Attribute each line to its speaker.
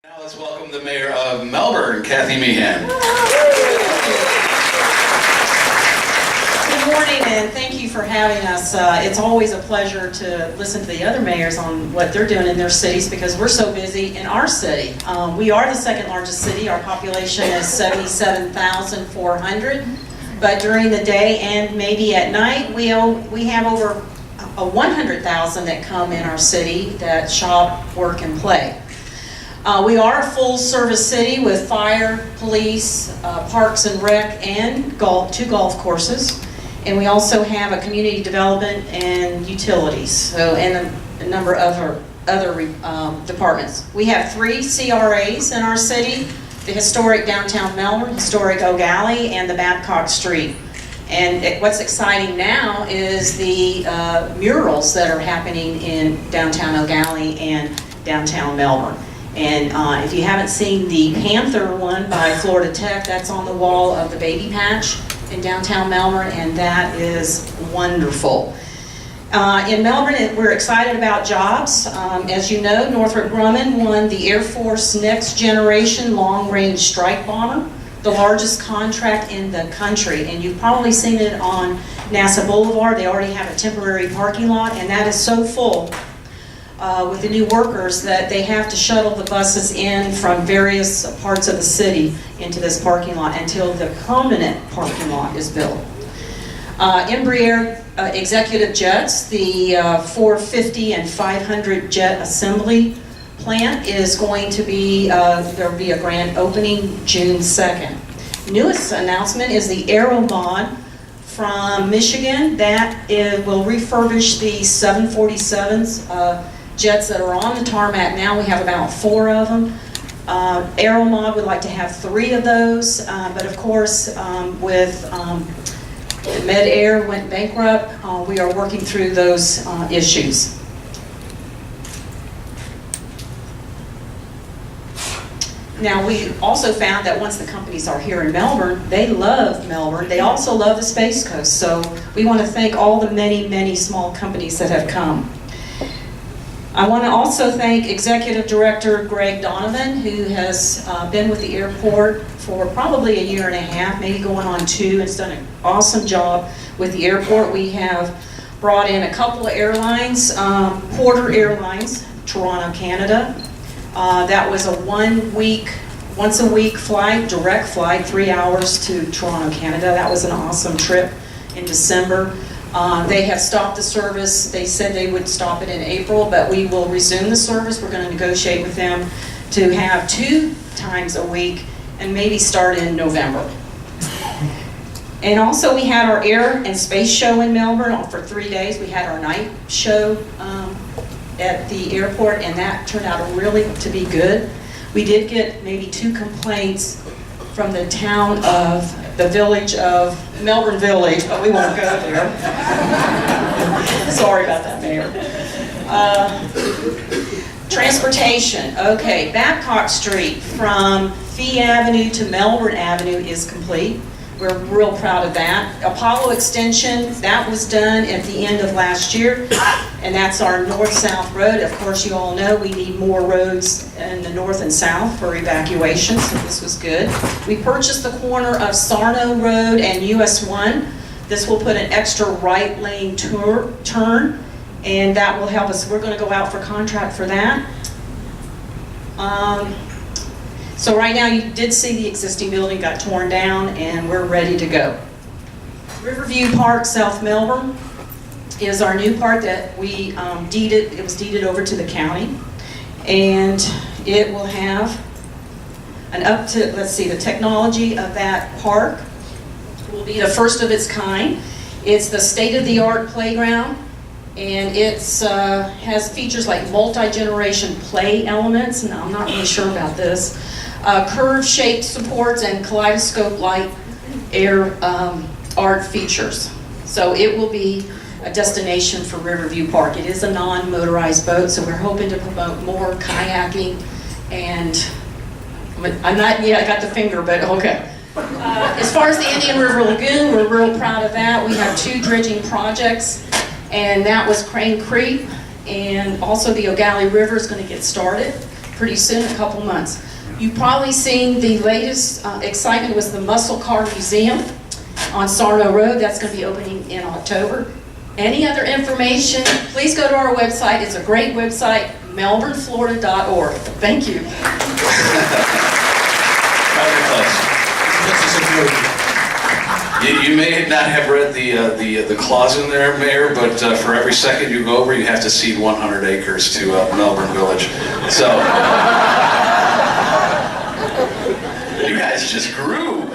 Speaker 1: Now let's welcome the Mayor of Melbourne, Kathy Meehan.
Speaker 2: Good morning, and thank you for having us. It's always a pleasure to listen to the other mayors on what they're doing in their cities because we're so busy in our city. We are the second largest city. Our population is 77,400, but during the day and maybe at night, we have over 100,000 that come in our city that shop, work, and play. We are a full-service city with fire, police, parks and rec, and two golf courses. And we also have a community development and utilities, and a number of other departments. We have 3 CRAs in our city: the historic downtown Melbourne, historic Oak Alley, and the Babcock Street. And what's exciting now is the murals that are happening in downtown Oak Alley and downtown Melbourne. And if you haven't seen the Panther one by Florida Tech, that's on the wall of the Baby Patch in downtown Melbourne, and that is wonderful. In Melbourne, we're excited about jobs. As you know, Northrop Grumman won the Air Force Next Generation Long Range Strike Bomber, the largest contract in the country. And you've probably seen it on NASA Boulevard. They already have a temporary parking lot, and that is so full with the new workers that they have to shuttle the buses in from various parts of the city into this parking lot until the permanent parking lot is built. Embraer executive jets, the 450 and 500 jet assembly plant is going to be, there'll be a grand opening June 2nd. Newest announcement is the Aeromod from Michigan that will refurbish the 747s, jets that are on the tarmac now. We have about 4 of them. Aeromod would like to have 3 of those, but of course with Med-Air went bankrupt, we are working through those issues. Now, we also found that once the companies are here in Melbourne, they love Melbourne. They also love the Space Coast. So we want to thank all the many, many small companies that have come. I want to also thank Executive Director Greg Donovan, who has been with the airport for probably a year and a half, maybe going on 2, and has done an awesome job with the airport. We have brought in a couple of airlines, Porter Airlines, Toronto, Canada. That was a once a week flight, direct flight, 3 hours to Toronto, Canada. That was an awesome trip in December. They have stopped the service. They said they would stop it in April, but we will resume the service. We're going to negotiate with them to have 2 times a week and maybe start in November. And also we had our air and space show in Melbourne for 3 days. We had our night show at the airport, and that turned out really to be good. We did get maybe 2 complaints from the town of the village of Melbourne Village, but we won't go there. Sorry about that, Mayor. Transportation. Okay, Babcock Street from Fee Avenue to Melbourne Avenue is complete. We're real proud of that. Apollo Extension, that was done at the end of last year, and that's our north-south road. Of course, you all know we need more roads in the north and south for evacuation, so this was good. We purchased the corner of Sarno Road and US 1. This will put an extra right lane turn, and that will help us. We're going to go out for contract for that. So right now you did see the existing building got torn down, and we're ready to go. Riverview Park, South Melbourne, is our new park that we deeded. It was deeded over to the county, and it will have an the technology of that park will be the first of its kind. It's the state-of-the-art playground, and it has features like multi-generation play elements, and I'm not really sure about this. Curve-shaped supports and kaleidoscope-like air art features. So it will be a destination for Riverview Park. It is a non-motorized boat, so we're hoping to promote more kayaking, and I'm not yet, I got the finger, but okay. As far as the Indian River Lagoon, we're real proud of that. We have 2 dredging projects, and that was Crane Creek, and also the Oak Alley River is going to get started. pretty soon, a couple months. You've probably seen the latest excitement was the Muscle Car Museum on Sarno Road. That's going to be opening in October. Any other information, please go to our website. It's a great website, melbourneflorida.org. Thank you.
Speaker 1: You may not have read the clause in there, Mayor, but for every second you go over, you have to cede 100 acres to Melbourne Village. So, you guys just grew.